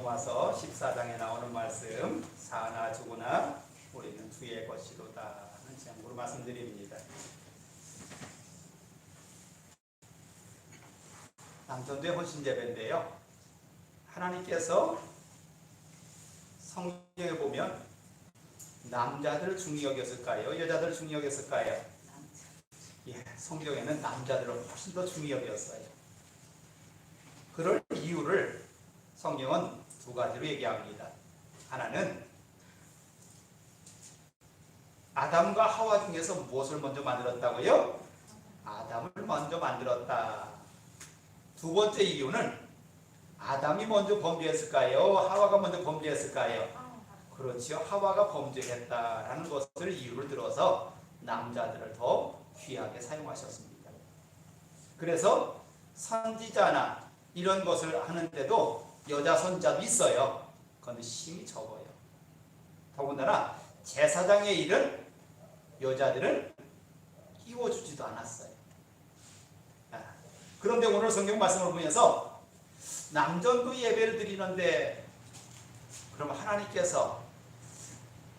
로마서 14장에 나오는 말씀, 사나 죽으나 우리는 주의 것이로다 하는 제목으로 말씀드립니다. 남전도의 헌신예배인데요, 하나님께서 성경에 보면 남자들을 중히 여겼을까요? 여자들을 중히 여겼을까요? 예, 성경에는 남자들을 훨씬 더 중히 여겼어요. 그럴 이유를 성경은 두 가지로 얘기합니다. 하나는 아담과 하와 중에서 무엇을 먼저 만들었다고요? 아담을 먼저 만들었다. 두 번째 이유는 아담이 먼저 범죄했을까요? 하와가 먼저 범죄했을까요? 그렇지요. 하와가 범죄했다라는 것을 이유를 들어서 남자들을 더 귀하게 사용하셨습니다. 그래서 선지자나 이런 것을 하는데도 여자 선자도 있어요. 그런데 힘이 적어요. 더군다나 제사장의 일은 여자들은 끼워주지도 않았어요. 그런데 오늘 성경 말씀을 보면서 남전도 예배를 드리는데 그럼 하나님께서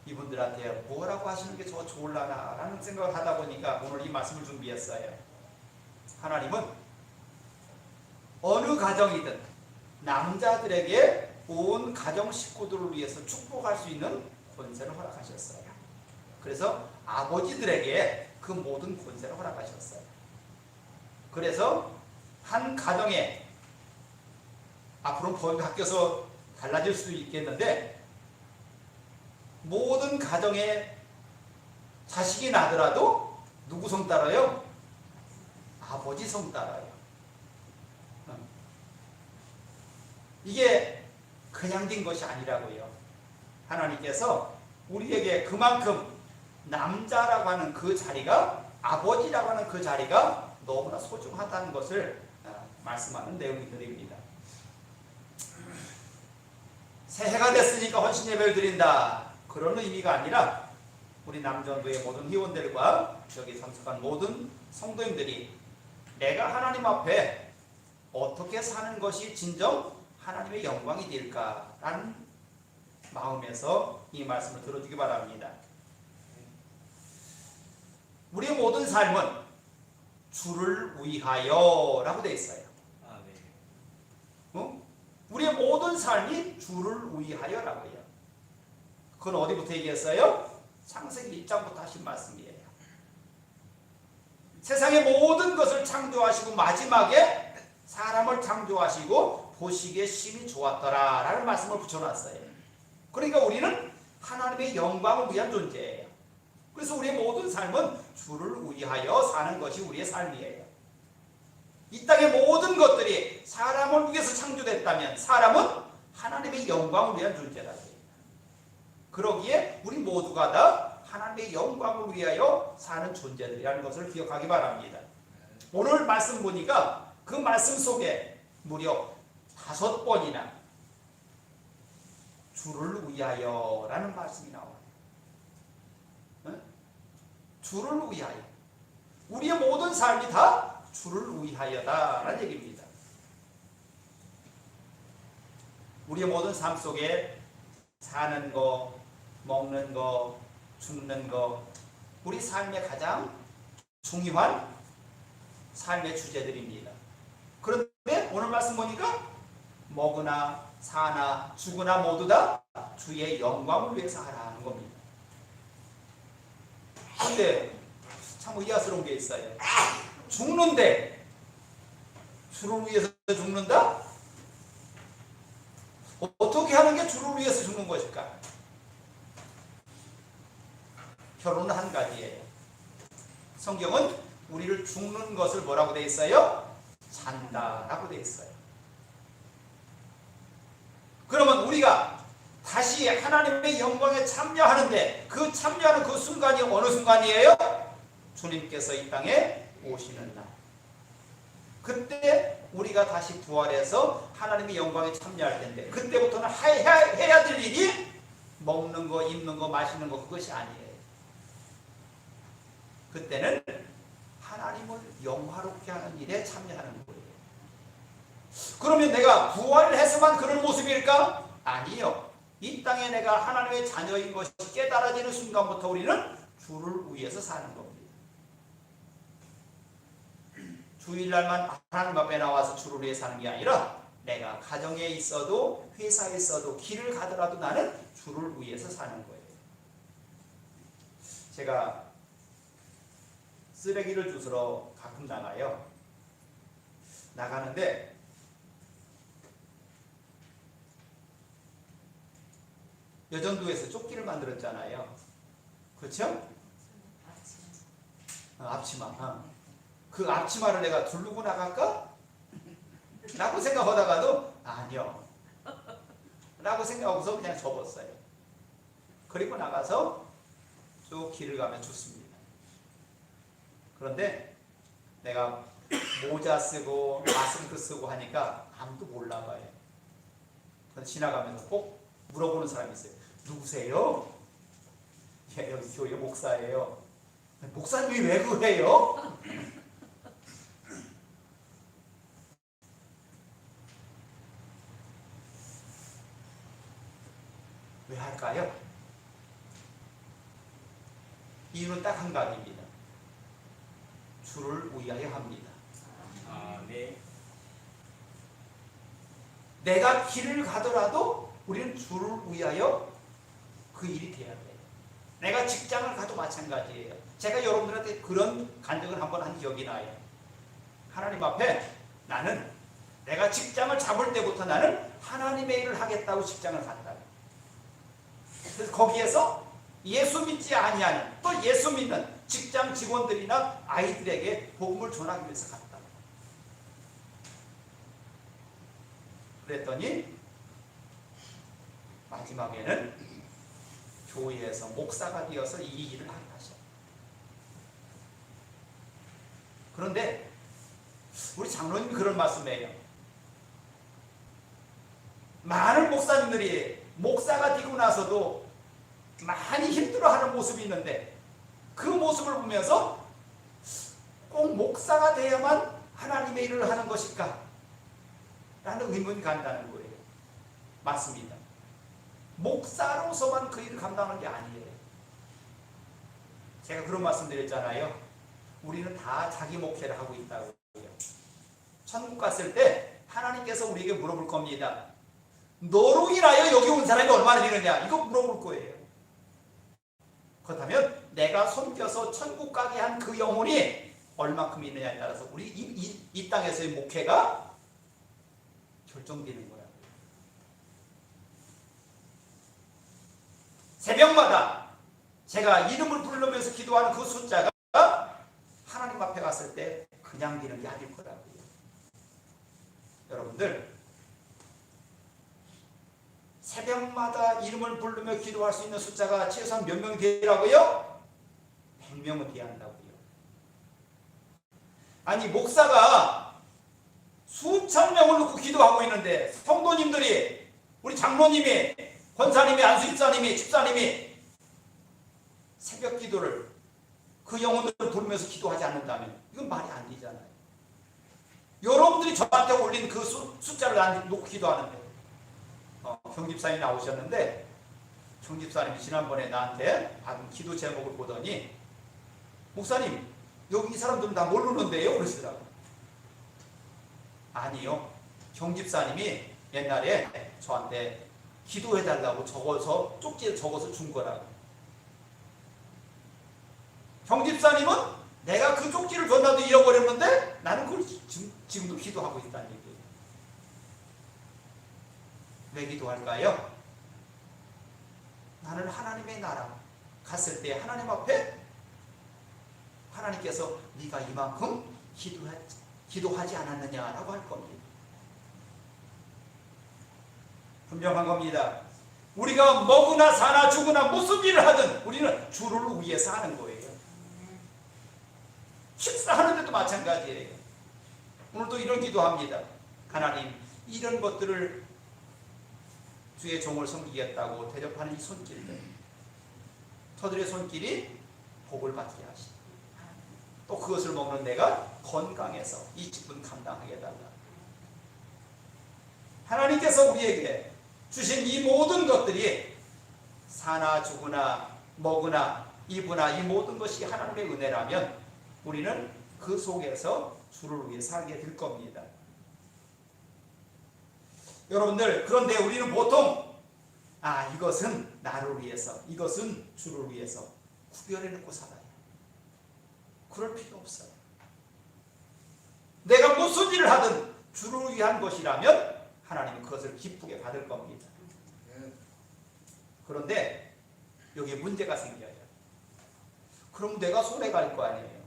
이분들한테 뭐라고 하시는 게 더 좋을라나 라는 생각을 하다 보니까 오늘 이 말씀을 준비했어요. 하나님은 어느 가정이든 남자들에게 온 가정 식구들을 위해서 축복할 수 있는 권세를 허락하셨어요. 그래서 아버지들에게 그 모든 권세를 허락하셨어요. 그래서 한 가정에 앞으로는 법이 바뀌어서 달라질 수도 있겠는데 모든 가정에 자식이 나더라도 누구 성 따라요? 아버지 성 따라요. 이게 그냥 된 것이 아니라고요. 하나님께서 우리에게 그만큼 남자라고 하는 그 자리가, 아버지라고 하는 그 자리가 너무나 소중하다는 것을 말씀하는 내용들입니다. 새해가 됐으니까 헌신 예배를 드린다, 그런 의미가 아니라 우리 남전도의 모든 회원들과 여기 참석한 모든 성도님들이 내가 하나님 앞에 어떻게 사는 것이 진정 하나님의 영광이 될까라는 마음에서 이 말씀을 들어주기 바랍니다. 우리의 모든 삶은 주를 위하여 라고 되어 있어요. 우리의 모든 삶이 주를 위하여 라고 해요. 그건 어디부터 얘기했어요? 창세기 1장부터 하신 말씀이에요. 세상의 모든 것을 창조하시고 마지막에 사람을 창조하시고 보시기에 심히 좋았더라 라는 말씀을 붙여놨어요. 그러니까 우리는 하나님의 영광을 위한 존재예요. 그래서 우리의 모든 삶은 주를 위하여 사는 것이 우리의 삶이에요. 이 땅의 모든 것들이 사람을 위해서 창조됐다면 사람은 하나님의 영광을 위한 존재라고 해요. 그러기에 우리 모두가 다 하나님의 영광을 위하여 사는 존재들이라는 것을 기억하기 바랍니다. 오늘 말씀 보니까 그 말씀 속에 무려 5번이나 주를 위하여 라는 말씀이 나와요. 주를 위하여. 우리의 모든 삶이 다 주를 위하여다 라는 얘기입니다. 우리의 모든 삶 속에 사는 거, 먹는 거, 죽는 거, 우리 삶의 가장 중요한 삶의 주제들입니다. 그런데 오늘 말씀 보니까 먹으나 사나 죽으나 모두 다 주의 영광을 위해서 하라는 겁니다. 그런데 참 의아스러운 게 있어요. 죽는데 주를 위해서 죽는다? 어떻게 하는 게 주를 위해서 죽는 것일까? 결론은 한 가지예요. 성경은 우리를 죽는 것을 뭐라고 되어 있어요? 산다라고 되어 있어요. 그러면 우리가 다시 하나님의 영광에 참여하는데 그 참여하는 그 순간이 어느 순간이에요? 주님께서 이 땅에 오시는 날. 그때 우리가 다시 부활해서 하나님의 영광에 참여할 텐데 그때부터는 해야 될 일이 먹는 거, 입는 거, 마시는 거 그것이 아니에요. 그때는 하나님을 영화롭게 하는 일에 참여하는 거예요. 그러면 내가 부활을 해서만 그런 모습일까? 아니요. 이 땅에 내가 하나님의 자녀인 것이 깨달아지는 순간부터 우리는 주를 위해서 사는 겁니다. 주일날만 하나님 앞에 나와서 주를 위해 사는 게 아니라 내가 가정에 있어도 회사에 있어도 길을 가더라도 나는 주를 위해서 사는 거예요. 제가 쓰레기를 주스러 가끔 나가요. 나가는데 여전도에서 조끼를 만들었잖아요. 그렇죠? 앞치마. 그 앞치마를 내가 두르고 나갈까? 라고 생각하다가도 아니요. 라고 생각하고서 그냥 접었어요. 그리고 나가서 쭉 길을 가면 좋습니다. 그런데 내가 모자 쓰고 마스크 쓰고 하니까 아무도 몰라봐요. 그래서 지나가면서 꼭 물어보는 사람이 있어요. 누구세요? 예, 여기 교회 목사예요. 목사님이 왜 그래요? 왜 할까요? 이유는 딱 한 가지입니다. 주를 위하여 합니다. 네. 내가 길을 가더라도 우리는 주를 위하여 그 일이 돼야 돼요. 내가 직장을 가도 마찬가지예요. 제가 여러분들한테 그런 간증을 한번 한 기억이 나요. 하나님 앞에 나는 내가 직장을 잡을 때부터 나는 하나님의 일을 하겠다고 직장을 갔다. 그래서 거기에서 예수 믿지 아니하는 또 예수 믿는 직장 직원들이나 아이들에게 복음을 전하기 위해서 갔다. 그랬더니 마지막에는 교회에서 목사가 되어서 이 일을 하게 하셨어요. 그런데 우리 장로님이 그런 말씀이에요. 많은 목사님들이 목사가 되고 나서도 많이 힘들어하는 모습이 있는데 그 모습을 보면서 꼭 목사가 돼야만 하나님의 일을 하는 것일까? 라는 의문이 간다는 거예요. 맞습니다. 목사로서만 그 일을 감당하는 게 아니에요. 제가 그런 말씀 드렸잖아요. 우리는 다 자기 목회를 하고 있다고요. 천국 갔을 때 하나님께서 우리에게 물어볼 겁니다. 너로 인하여 여기 온 사람이 얼마나 되느냐? 이거 물어볼 거예요. 그렇다면 내가 섬겨서 천국 가게 한 그 영혼이 얼마큼 있느냐에 따라서 우리 이 땅에서의 목회가 결정되는 거야. 새벽마다 제가 이름을 부르면서 기도하는 그 숫자가 하나님 앞에 갔을 때 그냥 되는 게 아닐 거라고요. 여러분들 새벽마다 이름을 부르며 기도할 수 있는 숫자가 최소한 몇 명 되라고요? 100명은 돼야 한다고요. 아니 목사가 수천 명을 놓고 기도하고 있는데 성도님들이 우리 장로님이 권사님이 안수집사님이 집사님이 새벽 기도를 그 영혼들을 부르면서 기도하지 않는다면 이건 말이 안 되잖아요. 여러분들이 저한테 올린 그 숫자를 난 놓고 기도하는데 경집사님이 나오셨는데 경집사님이 지난번에 나한테 받은 기도 제목을 보더니 목사님 여기 이 사람들은 다 모르는데요? 그러시더라고요. 아니요. 경집사님이 옛날에 저한테 기도해달라고 적어서 쪽지에 적어서 준 거라고. 경집사님은 내가 그 쪽지를 전화도 잃어버렸는데 나는 그걸 지금도 기도하고 있다는 얘기예요. 왜 기도할까요? 나는 하나님의 나라 갔을 때 하나님 앞에 하나님께서 네가 이만큼 기도하지 않았느냐라고 할 겁니다. 분명한 겁니다. 우리가 먹으나 사나 죽으나 무슨 일을 하든 우리는 주를 위해서 하는 거예요. 식사하는데도 마찬가지예요. 오늘도 이런 기도합니다. 하나님 이런 것들을 주의 종을 섬기겠다고 대접하는 이 손길들 저들의 손길이 복을 받게 하시고 또 그것을 먹는 내가 건강해서 이 직분 감당하게 해달라. 하나님께서 우리에게 주신 이 모든 것들이 사나 죽으나 먹으나 입으나 이 모든 것이 하나님의 은혜라면 우리는 그 속에서 주를 위해 살게 될 겁니다. 여러분들, 그런데 우리는 보통 이것은 나를 위해서, 이것은 주를 위해서 구별해놓고 살아요. 그럴 필요 없어요. 내가 무슨 일을 하든 주를 위한 것이라면 하나님은 그것을 기쁘게 받을 겁니다. 그런데 여기에 문제가 생겨요. 그럼 내가 손해 갈 거 아니에요.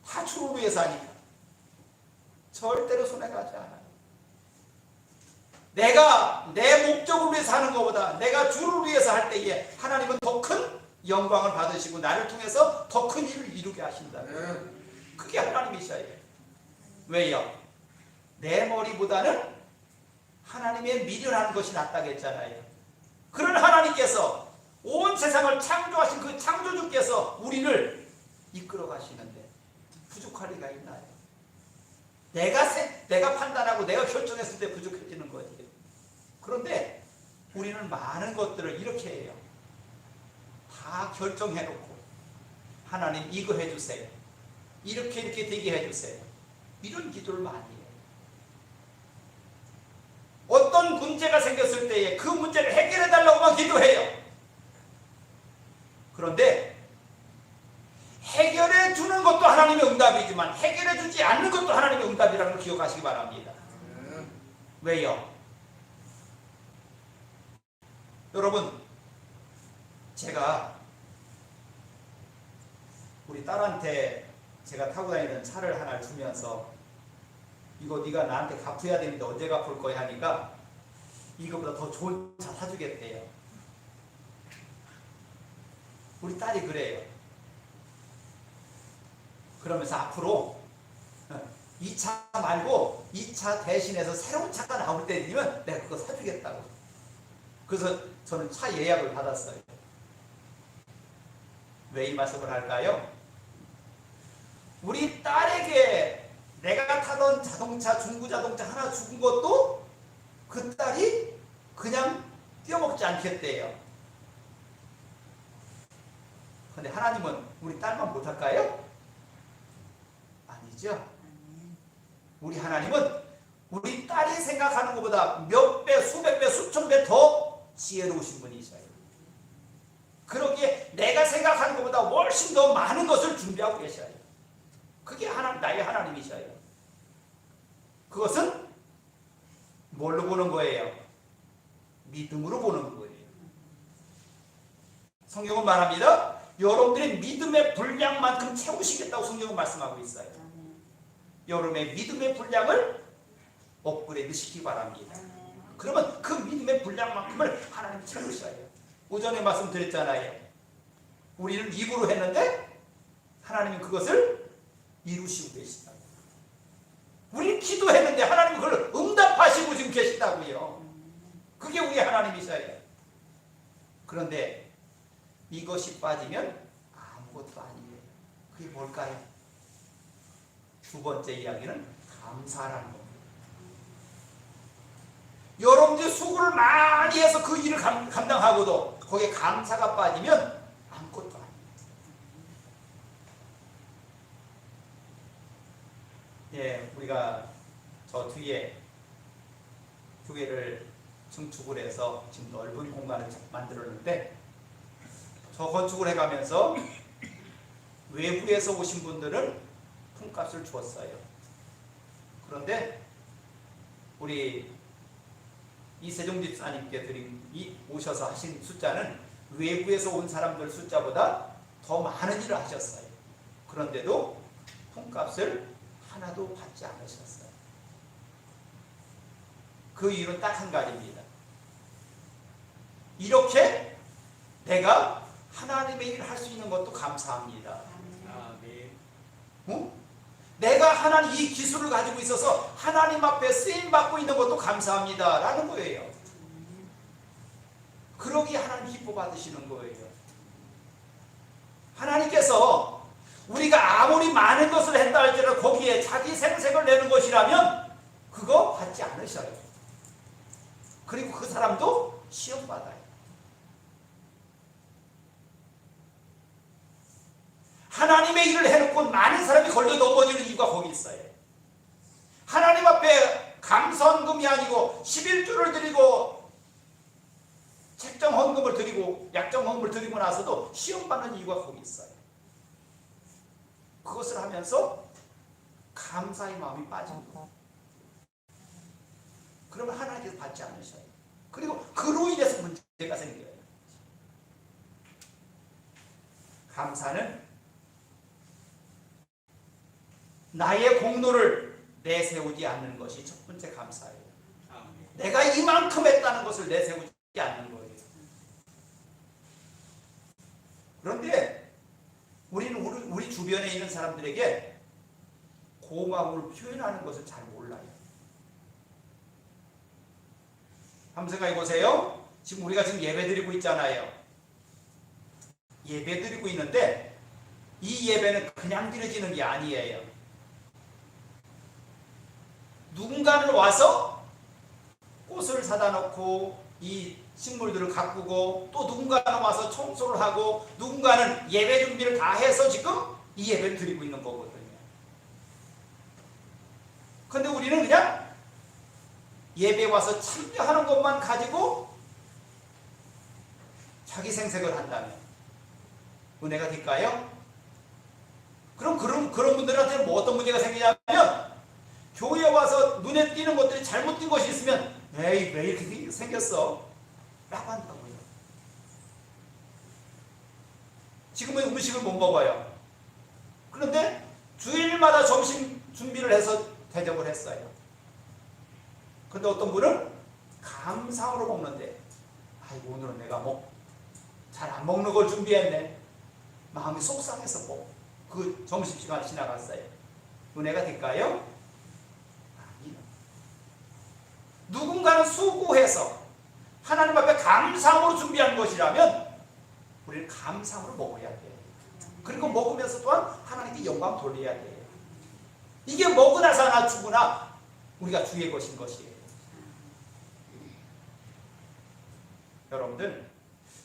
다 주를 위해서 하니까. 절대로 손해 가지 않아요. 내가 내 목적을 위해서 하는 것보다 내가 주를 위해서 할 때에 하나님은 더 큰 영광을 받으시고 나를 통해서 더 큰 일을 이루게 하신다. 그게 하나님이셔요. 왜요? 내 머리보다는 하나님의 미련한 것이 낫다고 했잖아요. 그런 하나님께서 온 세상을 창조하신 그 창조주께서 우리를 이끌어 가시는데 부족할 리가 있나요? 내가 판단하고 내가 결정했을 때 부족해지는 거지. 그런데 우리는 많은 것들을 이렇게 해요. 다 결정해놓고 하나님 이거 해주세요. 이렇게 되게 해주세요. 이런 기도를 많이 해요. 어떤 문제가 생겼을 때에 그 문제를 해결해달라고만 기도해요. 그런데 해결해 주는 것도 하나님의 응답이지만 해결해 주지 않는 것도 하나님의 응답이라는 걸 기억하시기 바랍니다. 왜요? 여러분, 제가 우리 딸한테 제가 타고 다니는 차를 하나 주면서 이거 네가 나한테 갚아야 되는데 언제 갚을 거야 하니까 이거보다 더 좋은 차 사주겠대요. 우리 딸이 그래요. 그러면서 앞으로 이 차 말고 이 차 대신해서 새로운 차가 나올 때면 내가 그거 사주겠다고. 그래서 저는 차 예약을 받았어요. 왜 이 말씀을 할까요? 우리 딸에게 내가 타던 자동차, 중고자동차 하나 준 것도 그 딸이 그냥 떼어먹지 않겠대요. 근데 하나님은 우리 딸만 못할까요? 아니죠. 우리 하나님은 우리 딸이 생각하는 것보다 몇 배, 수백 배, 수천 배 더 지혜로우신 분이셔요. 그러기에 내가 생각하는 것보다 훨씬 더 많은 것을 준비하고 계셔요. 그게 나의 하나님이셔요. 그것은 뭘로 보는 거예요? 믿음으로 보는 거예요. 성경은 말합니다. 여러분들의 믿음의 분량만큼 채우시겠다고 성경은 말씀하고 있어요. 여러분의 믿음의 분량을 업그레이드 시키기 바랍니다. 그러면 그 믿음의 분량만큼을 하나님이 채우셔요. 오전에 말씀드렸잖아요. 우리는 입으로 했는데 하나님은 그것을 이루시고 계시다. 우리 기도했는데 하나님은 그걸 응답하시고 지금 계시다고요. 그게 우리 하나님이셔요. 그런데 이것이 빠지면 아무것도 아니에요. 그게 뭘까요? 두 번째 이야기는 감사라는 겁니다. 여러분들이 수고를 많이 해서 그 일을 감당하고도 거기에 감사가 빠지면 아무것도 아니에요. 예, 우리가 저 뒤에 교회를 증축을 해서 지금 넓은 공간을 만들었는데 저 건축을 해가면서 외부에서 오신 분들은 품값을 주었어요. 그런데 우리 이세종 집사님께 오셔서 하신 숫자는 외부에서 온 사람들 숫자보다 더 많은 일을 하셨어요. 그런데도 품값을 하나도 받지 않으셨어요. 그 이유는 딱 한 가지입니다. 이렇게 내가 하나님의 일을 할 수 있는 것도 감사합니다. 응? 내가 하나님 이 기술을 가지고 있어서 하나님 앞에 쓰임받고 있는 것도 감사합니다 라는 거예요. 그러기에 하나님 기뻐 받으시는 거예요. 하나님께서 우리가 아무리 많은 것을 했다 할지라도 거기에 자기 생색을 내는 것이라면 그거 받지 않으셔요. 그리고 그 사람도 시험받아요. 하나님의 일을 해놓고 많은 사람이 걸려 넘어지는 이유가 거기 있어요. 하나님 앞에 감사헌금이 아니고 11조를 드리고 책정헌금을 드리고 약정헌금을 드리고 나서도 시험받는 이유가 거기 있어요. 그것을 하면서 감사의 마음이 빠지는 거예요. 그러면 하나님께서 받지 않으셔요. 그리고 그로 인해서 문제가 생겨요. 감사는 나의 공로를 내세우지 않는 것이 첫 번째 감사예요. 내가 이만큼 했다는 것을 내세우지 않는 거예요. 그런데 우리는 우리 주변에 있는 사람들에게 고마움을 표현하는 것을 잘 몰라요. 한번 생각해 보세요. 지금 우리가 예배 드리고 있잖아요. 예배 드리고 있는데 이 예배는 그냥 드려지는 게 아니에요. 누군가는 와서 꽃을 사다 놓고 이 식물들을 가꾸고, 또 누군가는 와서 청소를 하고, 누군가는 예배 준비를 다 해서 지금 이 예배를 드리고 있는 거거든요. 근데 우리는 그냥 예배 와서 참여하는 것만 가지고 자기 생색을 한다면 은혜가 될까요? 그럼 그런 분들한테는 뭐 어떤 문제가 생기냐면, 교회에 와서 눈에 띄는 것들이 잘못된 것이 있으면 에이 왜 이렇게 생겼어? 라고 한다고요. 지금은 음식을 못 먹어요. 그런데 주일마다 점심 준비를 해서 대접을 했어요. 그런데 어떤 분은 감사로 먹는데, 아이고 오늘은 내가 잘 안 먹는 걸 준비했네. 마음이 속상해서 그 점심시간 지나갔어요. 은혜가 될까요? 누군가는 수고해서 하나님 앞에 감사함으로 준비한 것이라면 우리는 감사함으로 먹어야 돼요. 그리고 먹으면서 또한 하나님께 영광 돌려야 돼요. 이게 먹으나 사나 죽으나 우리가 주의 것인 것이에요. 여러분들,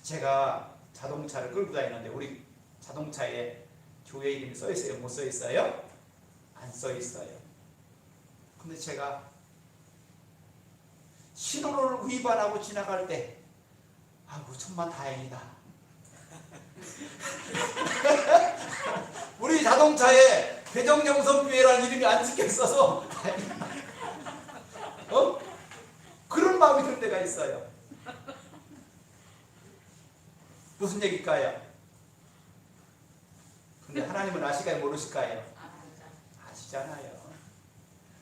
제가 자동차를 끌고 다니는데 우리 자동차에 교회 이름이 써 있어요? 못 써 있어요? 안 써 있어요. 근데 제가 신호를 위반하고 지나갈 때, 아이고 천만 다행이다. 우리 자동차에 배정영선교회라는 이름이 안 찍혀 있어서 다행이다. 그런 마음이 들 때가 있어요. 무슨 얘기일까요? 근데 하나님은 아실까요? 모르실까요? 아시잖아요.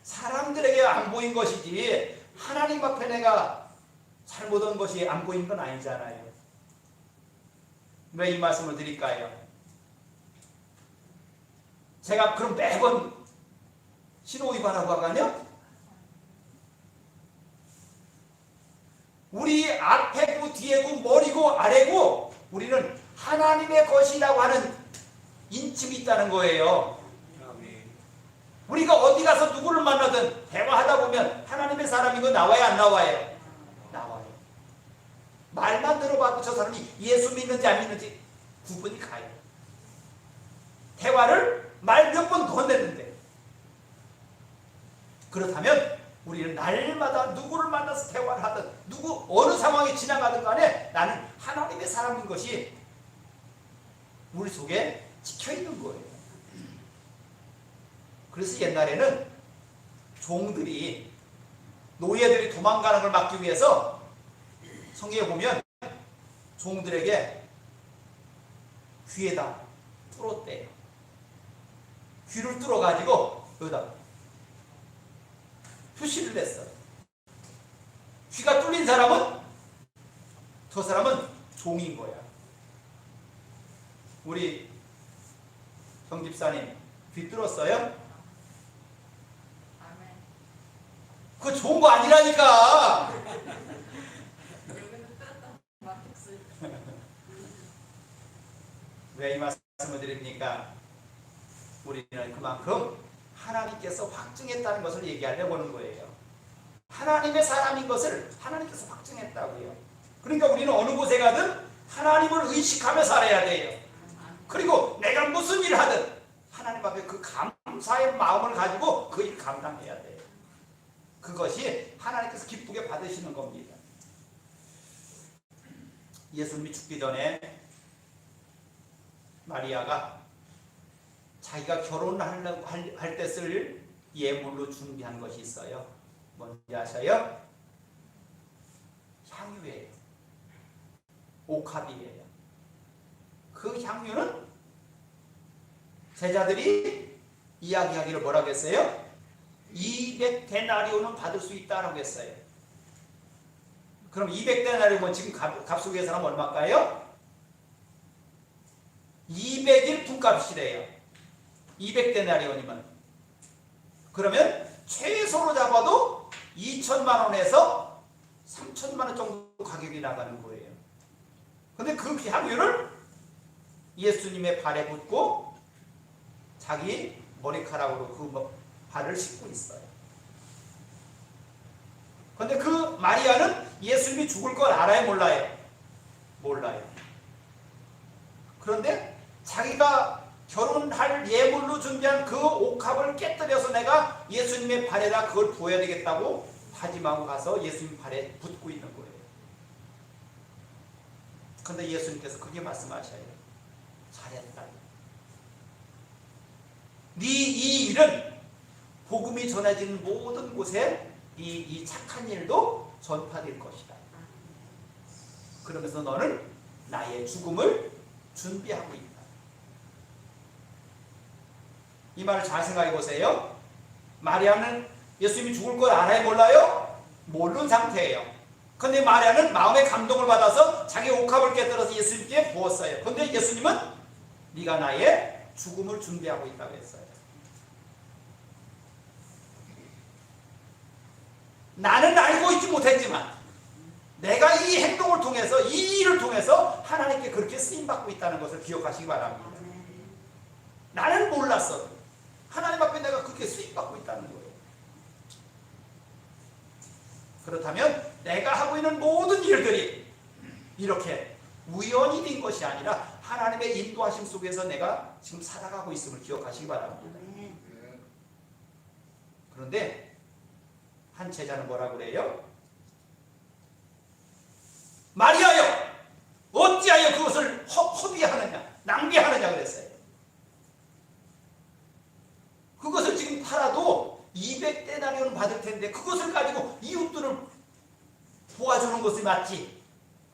사람들에게 안 보인 것이지 하나님 앞에 내가 잘못한 것이 안 보인 건 아니잖아요. 왜 이 말씀을 드릴까요? 제가 그럼 매번 신호 위반하고 가냐? 우리 앞에고 뒤에고 머리고 아래고 우리는 하나님의 것이라고 하는 인침이 있다는 거예요. 우리가 어디 가서 누구를 만나든 대화하다 보면 하나님의 사람인 거 나와요, 안 나와요? 나와요. 말만 들어봐도 저 사람이 예수 믿는지 안 믿는지 구분이 가요. 대화를 말 몇 번 건넸는데, 그렇다면 우리는 날마다 누구를 만나서 대화를 하든 어느 상황에 지나가든 간에 나는 하나님의 사람인 것이 우리 속에 찍혀있는 거예요. 그래서 옛날에는 종들이, 노예들이 도망가는 걸 막기 위해서 성경에 보면 종들에게 귀에다 뚫었대요. 귀를 뚫어가지고 여기다 표시를 냈어요. 귀가 뚫린 사람은, 저 사람은 종인 거야. 우리 정 집사님 귀 뚫었어요? 그거 좋은 거 아니라니까. 왜 이 말씀을 드립니까? 우리는 그만큼 하나님께서 확증했다는 것을 얘기하려고 하는 거예요. 하나님의 사람인 것을 하나님께서 확증했다고요. 그러니까 우리는 어느 곳에 가든 하나님을 의식하며 살아야 돼요. 그리고 내가 무슨 일을 하든 하나님 앞에 그 감사의 마음을 가지고 그 일 감당해야 돼요. 그것이 하나님께서 기쁘게 받으시는 겁니다. 예수님이 죽기 전에 마리아가 자기가 결혼하려고 할 때 쓸 예물로 준비한 것이 있어요. 뭔지 아셔요? 향유예요. 옥합이에요. 그 향유는 제자들이 이야기하기를 뭐라고 했어요? 200데나리온은 받을 수 있다라고 했어요. 그럼 200데나리온 지금 값으로 계산하면 얼마일까요? 200일 분값이래요. 200데나리온이면. 그러면 최소로 잡아도 2천만 원에서 3천만 원 정도 가격이 나가는 거예요. 근데 그 향유를 예수님의 발에 붓고 자기 머리카락으로 그 발을 씻고 있어요. 근데 그 마리아는 예수님이 죽을 걸 알아요, 몰라요? 몰라요. 그런데 자기가 결혼할 예물로 준비한 그 옥합을 깨뜨려서 내가 예수님의 발에다 그걸 부어야 되겠다고 다짐하고 가서 예수님 발에 붓고 있는 거예요. 그런데 예수님께서 그렇게 말씀하셔요. 잘했다. 네 이 일은 복음이 전해지는 모든 곳에 이 착한 일도 전파될 것이다. 그러면서 너는 나의 죽음을 준비하고 있다. 이 말을 잘 생각해 보세요. 마리아는 예수님이 죽을 걸 알아요, 몰라요? 모르는 상태예요. 그런데 마리아는 마음의 감동을 받아서 자기 옥합을 깨뜨려서 예수님께 부었어요. 그런데 예수님은 네가 나의 죽음을 준비하고 있다고 했어요. 나는 알고 있지 못했지만 내가 이 행동을 통해서, 이 일을 통해서 하나님께 그렇게 쓰임받고 있다는 것을 기억하시기 바랍니다. 나는 몰랐어도 하나님 앞에 내가 그렇게 쓰임받고 있다는 거예요. 그렇다면 내가 하고 있는 모든 일들이 이렇게 우연이 된 것이 아니라 하나님의 인도하심 속에서 내가 지금 살아가고 있음을 기억하시기 바랍니다. 그런데 한 제자는 뭐라 그래요? 마리아여, 어찌하여 그것을 허비하느냐, 낭비하느냐 그랬어요. 그것을 지금 팔아도 200데나리온 받을 텐데 그것을 가지고 이웃들을 도와주는 것이 맞지,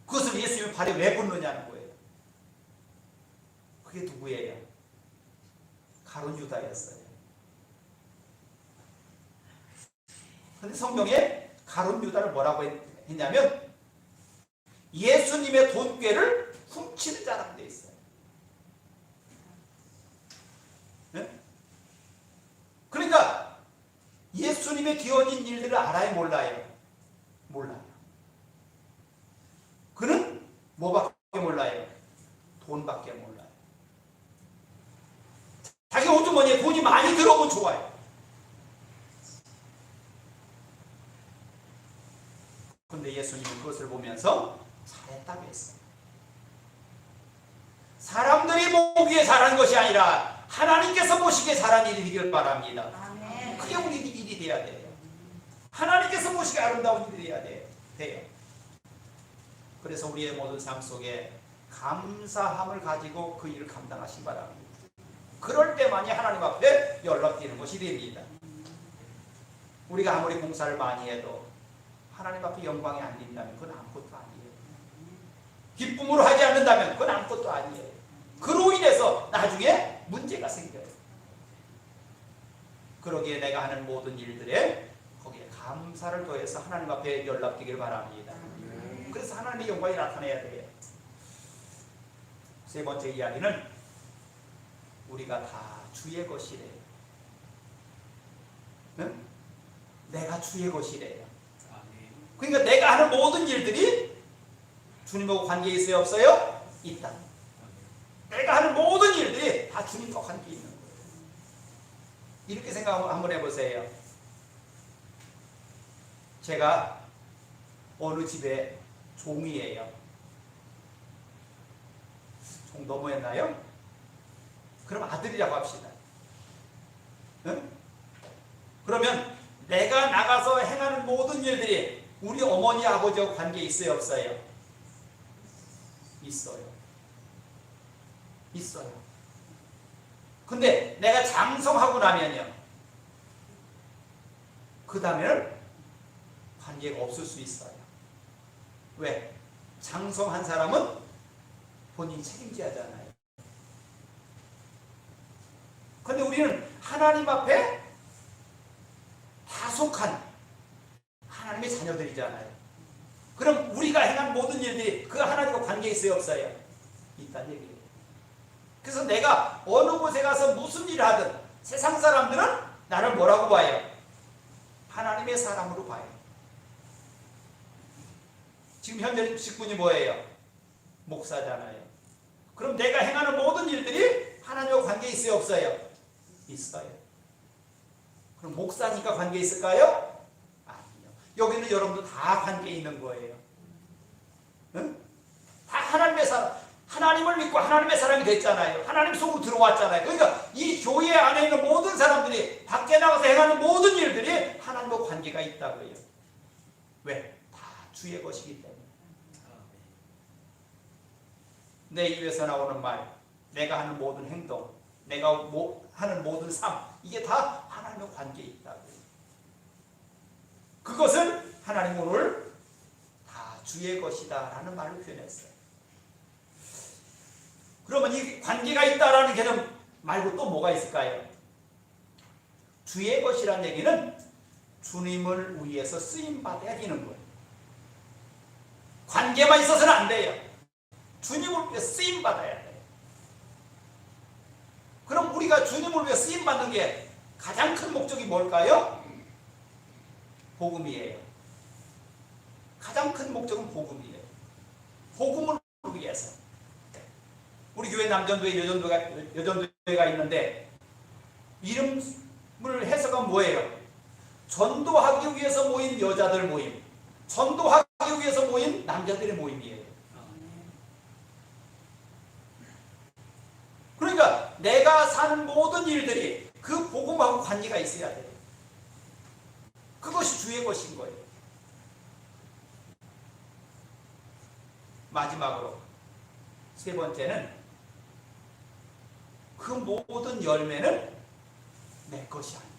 그것을 예수님의 발에 왜 붓느냐는 거예요. 그게 누구예요? 가룟 유다였어요. 그런데 성경에 가룟 유다를 뭐라고 했냐면 예수님의 돈꾀를 훔치는 자라고 되어 있어요. 네? 그러니까 예수님의 기어진 일들을 알아요, 몰라요? 몰라요. 그는 뭐밖에 몰라요? 돈밖에 몰라요. 자기 호주머니에 돈이 많이 들어오면 좋아요. 그런데 예수님은 그것을 보면서 잘했다고 했어요. 사람들이 보기에 잘한 것이 아니라 하나님께서 보시기에 잘한 일이 되길 바랍니다. 아멘. 그게 우리 일이 돼야 돼요. 하나님께서 보시기에 아름다운 일이 돼야 돼요. 그래서 우리의 모든 삶 속에 감사함을 가지고 그 일을 감당하시기 바랍니다. 그럴 때만이 하나님 앞에 연락되는 것이 됩니다. 우리가 아무리 봉사를 많이 해도 하나님 앞에 영광이 안 된다면 그건 아무것도 아니에요. 기쁨으로 하지 않는다면 그건 아무것도 아니에요. 그로 인해서 나중에 문제가 생겨요. 그러기에 내가 하는 모든 일들에 거기에 감사를 더해서 하나님 앞에 연락되길 바랍니다. 그래서 하나님의 영광이 나타나야 돼요. 세 번째 이야기는 우리가 다 주의 것이래요. 응? 내가 주의 것이래요. 그러니까 내가 하는 모든 일들이 주님하고 관계 있어요, 없어요? 있다. 내가 하는 모든 일들이 다 주님과 관계 있는 거예요. 이렇게 생각 한번 해보세요. 제가 어느 집의 종이에요. 종 너무했나요? 그럼 아들이라고 합시다. 응? 그러면 내가 나가서 행하는 모든 일들이 우리 어머니 아버지와 관계 있어요 없어요? 있어요. 있어요. 근데 내가 장성하고 나면요, 그 다음에는 관계가 없을 수 있어요. 왜? 장성한 사람은 본인이 책임져야 하잖아요. 근데 우리는 하나님 앞에 다 속한 하나님의 자녀들이잖아요. 그럼 우리가 행한 모든 일들이 그 하나님과 관계 있어요 없어요? 있다는 얘기예요. 그래서 내가 어느 곳에 가서 무슨 일을 하든 세상 사람들은 나를 뭐라고 봐요? 하나님의 사람으로 봐요. 지금 현재 직분이 뭐예요? 목사잖아요. 그럼 내가 행하는 모든 일들이 하나님과 관계 있어요 없어요? 있어요. 그럼 목사니까 관계 있을까요? 아니요. 여기는 여러분도 다 관계 있는 거예요. 응? 다 하나님의 사람, 하나님을 믿고 하나님의 사람이 됐잖아요. 하나님 속으로 들어왔잖아요. 그러니까 이 교회 안에 있는 모든 사람들이 밖에 나가서 행하는 모든 일들이 하나님과 관계가 있다고요. 왜? 다 주의 것이기 때문에. 내 입에서 나오는 말, 내가 하는 모든 행동, 내가 하는 모든 삶, 이게 다 하나님과 관계에 있다고요. 그것을 하나님 오늘 다 주의 것이다 라는 말로 표현했어요. 그러면 이 관계가 있다라는 개념 말고 또 뭐가 있을까요? 주의 것이라는 얘기는 주님을 위해서 쓰임받아야 되는 거예요. 관계만 있어서는 안 돼요. 주님을 위해 쓰임받아야 돼요. 그럼 우리가 주님을 위해 쓰임받는 게 가장 큰 목적이 뭘까요? 복음이에요. 가장 큰 목적은 복음이에요. 복음을 위해서. 우리 교회 남전도에 여전도회가 있는데 이름을 해석하면 뭐예요? 전도하기 위해서 모인 여자들 모임, 전도하기 위해서 모인 남자들의 모임이에요. 그러니까 내가 사는 모든 일들이 그 복음하고 관계가 있어야 돼요. 그것이 주의 것인 거예요. 마지막으로 세 번째는 그 모든 열매는 내 것이 아니에요.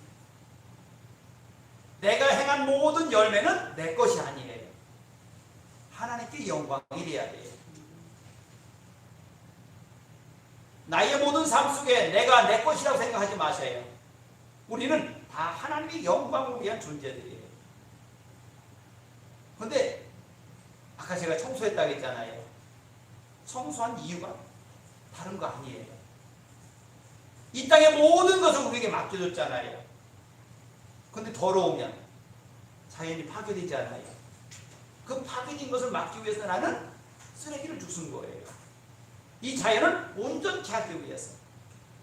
내가 행한 모든 열매는 내 것이 아니에요. 하나님께 영광이 돼야 돼요. 나의 모든 삶 속에 내가 내 것이라고 생각하지 마세요. 우리는 다 하나님의 영광을 위한 존재들이에요. 그런데 아까 제가 청소했다고 했잖아요. 청소한 이유가 다른 거 아니에요. 이 땅의 모든 것을 우리에게 맡겨줬잖아요. 그런데 더러우면 자연이 파괴되지 않아요. 그 파괴된 것을 막기 위해서 나는 쓰레기를 주신 거예요. 이 자연을 온전케 하기 위해서.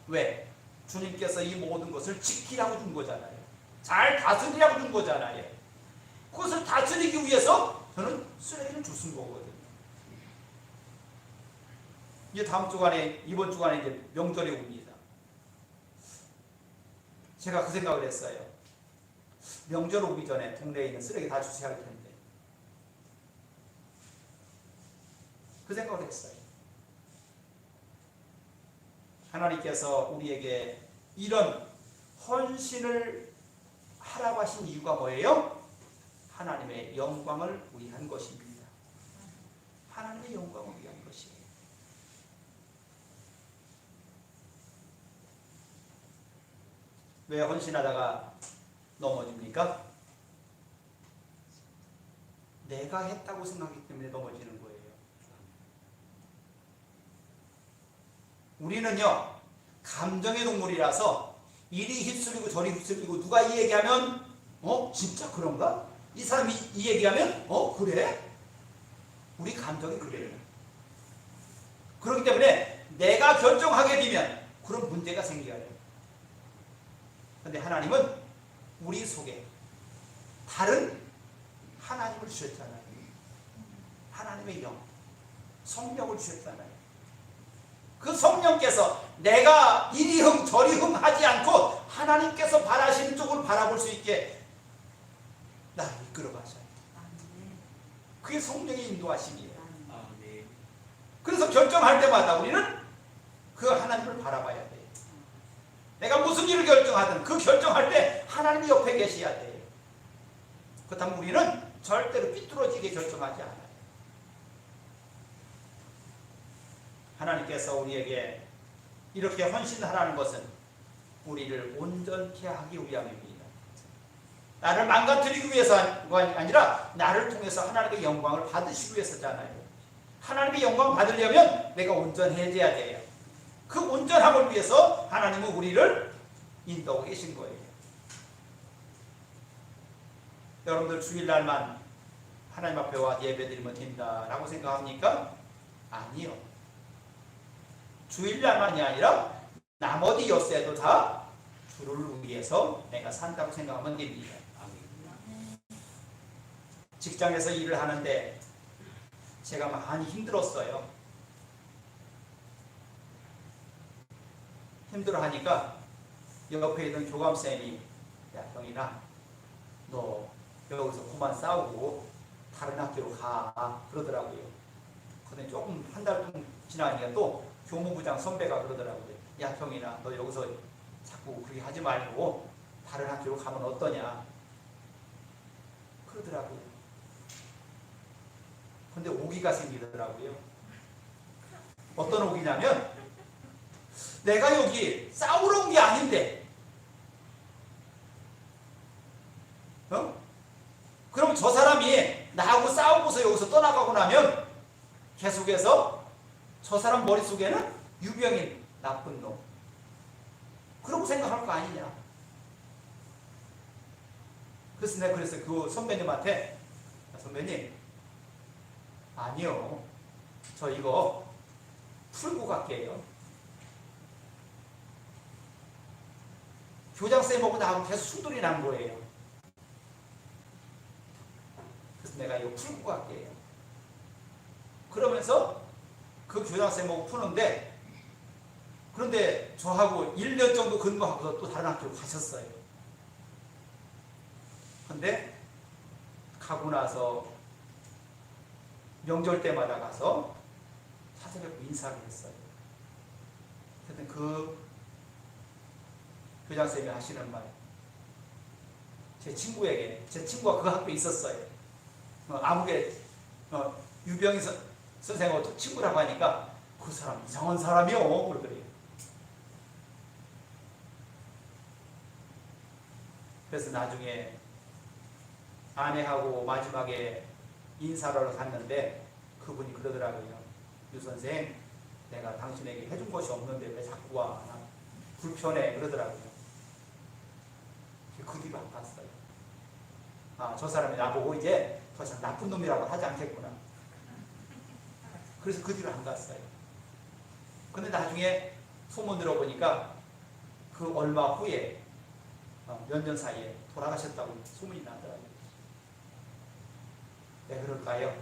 왜? 주님께서 이 모든 것을 지키라고 준 거잖아요. 잘 다스리라고 준 거잖아요. 그것을 다스리기 위해서 저는 쓰레기를 주신 거거든요. 이제 다음 주간에, 이번 주간에 이제 명절이 옵니다. 제가 그 생각을 했어요. 명절 오기 전에 동네에 있는 쓰레기 다 주셔야 할 텐데. 그 생각을 했어요. 하나님께서 우리에게 이런 헌신을 하라고 하신 이유가 뭐예요? 하나님의 영광을 위한 것입니다. 하나님의 영광을 위한 것이에요. 왜 헌신하다가 넘어집니까? 내가 했다고 생각하기 때문에 넘어지는 거예요. 우리는요, 감정의 동물이라서 이리 휩쓸리고 저리 휩쓸리고, 누가 이 얘기하면 진짜 그런가? 이 사람이 이 얘기하면 그래? 우리 감정이 그래요. 그렇기 때문에 내가 결정하게 되면 그런 문제가 생겨야 돼요. 그런데 하나님은 우리 속에 다른 하나님을 주셨잖아요. 하나님의 영, 성령을 주셨잖아요. 그 성령께서 내가 이리 흥 저리 흥 하지 않고 하나님께서 바라시는 쪽을 바라볼 수 있게 나를 이끌어 가셔요. 그게 성령의 인도하심이에요. 그래서 결정할 때마다 우리는 그 하나님을 바라봐야 돼요. 내가 무슨 일을 결정하든 그 결정할 때 하나님이 옆에 계셔야 돼요. 그렇다면 우리는 절대로 삐뚤어지게 결정하지 않아요. 하나님께서 우리에게 이렇게 헌신하라는 것은 우리를 온전케 하기 위함입니다. 나를 망가뜨리기 위해서가 아니라 나를 통해서 하나님의 영광을 받으시기 위해서잖아요. 하나님의 영광 받으려면 내가 온전해져야 돼요. 그 온전함을 위해서 하나님은 우리를 인도하고 계신 거예요. 여러분들 주일날만 하나님 앞에 와 예배드리면 된다라고 생각합니까? 아니요. 주일날만이 아니라 나머지 엿새도 다 주를 위해서 내가 산다고 생각하면 됩니다. 직장에서 일을 하는데 제가 많이 힘들었어요. 힘들어하니까 옆에 있는 교감쌤이 야 형이나 너 여기서 그만 싸우고 다른 학교로 가 그러더라고요. 근데 조금 한 달 좀 지나니까 또 교무부장 선배가 그러더라고요. 야 형이나 너 여기서 자꾸 그렇게 하지 말고 다른 학교로 가면 어떠냐 그러더라고요. 근데 오기가 생기더라고요. 어떤 오기냐면 내가 여기 싸우러 온 게 아닌데 그럼 저 사람이 나하고 싸우고서 여기서 떠나가고 나면 계속해서 저 사람 머릿속에는 유병인 나쁜 놈 그러고 생각할 거 아니냐. 그래서 내가 그 선배님한테 선배님 아니요 저 이거 풀고 갈게요. 교장쌤하고 나하고 계속 충돌이 난 거예요. 그래서 내가 이거 풀고 갈게요. 그러면서 그 교장쌤하고 푸는데 그런데 저하고 1년 정도 근무하고서 또 다른 학교로 가셨어요. 근데 가고 나서 명절 때마다 가서 찾아뵙고 인사를 했어요. 근데 그 교장쌤이 하시는 말, 제 친구가 그 학교에 있었어요. 아무개 유병희 선생하고 친구라고 하니까 그 사람 이상한 사람이요 그러더래요. 그래서 나중에 아내하고 마지막에 인사를 갔는데 그분이 그러더라고요. 유 선생 내가 당신에게 해준 것이 없는데 왜 자꾸 와 불편해 그러더라고요. 그 뒤로 안 갔어요. 아, 저 사람이 나보고 이제 더 이상 나쁜 놈이라고 하지 않겠구나. 그래서 그 뒤로 안 갔어요. 근데 나중에 소문 들어보니까 그 얼마 후에 몇 년 사이에 돌아가셨다고 소문이 나더라고요. 왜 그럴까요?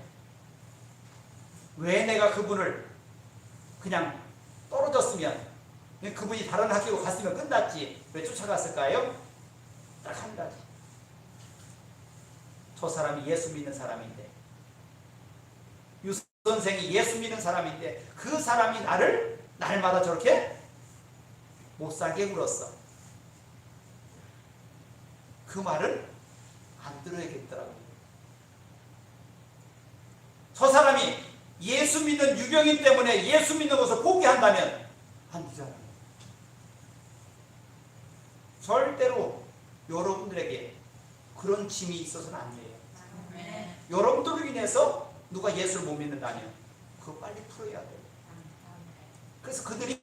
왜 내가 그분을 그냥 떨어졌으면 그분이 다른 학교로 갔으면 끝났지 왜 쫓아갔을까요? 딱 한 가지. 저 사람이 예수 믿는 사람인데 유 선생이 예수 믿는 사람인데 그 사람이 나를 날마다 저렇게 못살게 굴었어. 그 말을 안 들어야겠더라고요. 저 사람이 예수 믿는 유병인 때문에 예수 믿는 것을 포기한다면 안 되잖아요. 절대로 여러분들에게 그런 짐이 있어서는 안 돼요. 여러분들로 인해서 누가 예수를 못 믿는다면 그거 빨리 풀어야 돼요. 그래서 그들이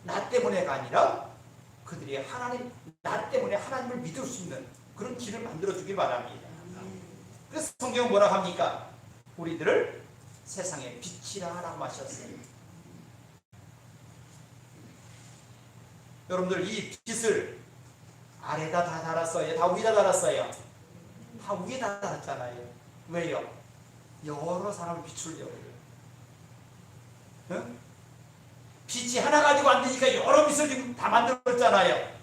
나 때문에가 아니라 그들이 나 때문에 하나님을 믿을 수 있는 그런 길을 만들어주길 바랍니다. 그래서 성경은 뭐라고 합니까? 우리들을 세상의 빛이라 라고 하셨어요. 여러분들 이 빛을 아래다 다 달았어요? 다 위다 달았어요? 다 위에다 놨잖아요. 왜요? 여러 사람을 비추려고요. 응? 빛이 하나 가지고 안 되니까 여러 빛을 지금 다 만들었잖아요.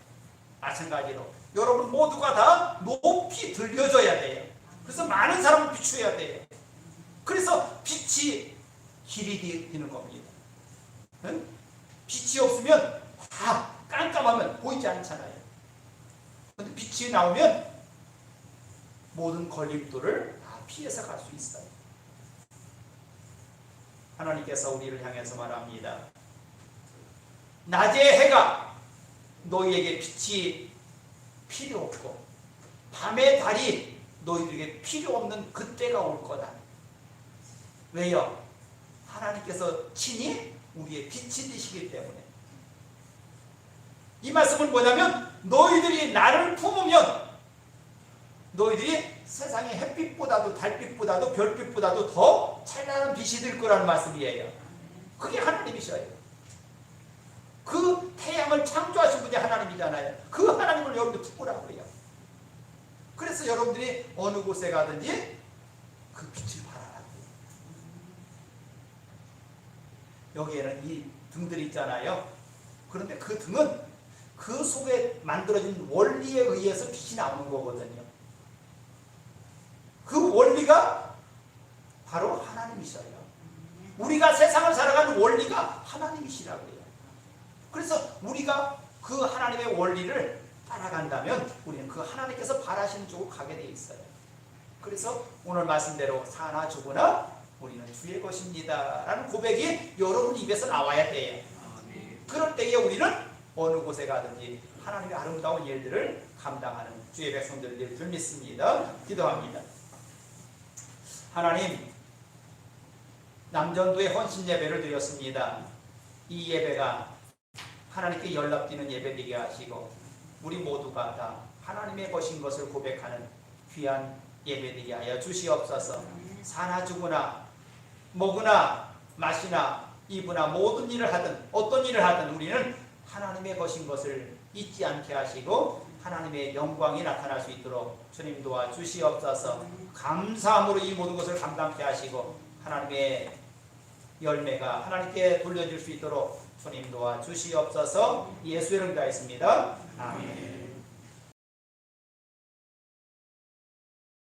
마찬가지로 여러분 모두가 다 높이 들려줘야 돼요. 그래서 많은 사람을 비추어야 돼요. 그래서 빛이 길이 되는 겁니다. 응? 빛이 없으면 다 깜깜하면 보이지 않잖아요. 그런데 빛이 나오면 모든 걸림돌을 다 피해서 갈 수 있어요. 하나님께서 우리를 향해서 말합니다. 낮의 해가 너희에게 빛이 필요 없고 밤의 달이 너희들에게 필요 없는 그때가 올 거다. 왜요? 하나님께서 친히 우리의 빛이 되시기 때문에. 이 말씀은 뭐냐면 너희들이 나를 품으면 너희들이 세상의 햇빛보다도 달빛보다도 별빛보다도 더 찬란한 빛이 될 거라는 말씀이에요. 그게 하나님이셔요. 그 태양을 창조하신 분이 하나님이잖아요. 그 하나님을 여러분들 품으라고요. 그래서 여러분들이 어느 곳에 가든지 그 빛을 발하라고요. 여기에는 이 등들이 있잖아요. 그런데 그 등은 그 속에 만들어진 원리에 의해서 빛이 나오는 거거든요. 그 원리가 바로 하나님이셔요. 우리가 세상을 살아가는 원리가 하나님이시라고요. 그래서 우리가 그 하나님의 원리를 따라간다면 우리는 그 하나님께서 바라시는 쪽으로 가게 돼 있어요. 그래서 오늘 말씀대로 사나 죽으나 우리는 주의 것입니다 라는 고백이 여러분 입에서 나와야 돼요. 그럴 때에 우리는 어느 곳에 가든지 하나님의 아름다운 일들을 감당하는 주의 백성들 될 줄 믿습니다. 기도합니다. 하나님, 남전도의 헌신 예배를 드렸습니다. 이 예배가 하나님께 연락드리는 예배 되게 하시고 우리 모두가 다 하나님의 것인 것을 고백하는 귀한 예배 되게 하여 주시옵소서. 사나 죽으나 먹으나 마시나 입으나 모든 일을 하든 어떤 일을 하든 우리는 하나님의 것인 것을 잊지 않게 하시고 하나님의 영광이 나타날 수 있도록 주님 도와주시옵소서. 감사함으로 이 모든 것을 감당케 하시고 하나님의 열매가 하나님께 돌려질 수 있도록 주님 도와주시옵소서. 예수의 이름으로 기도하였습니다. 아멘.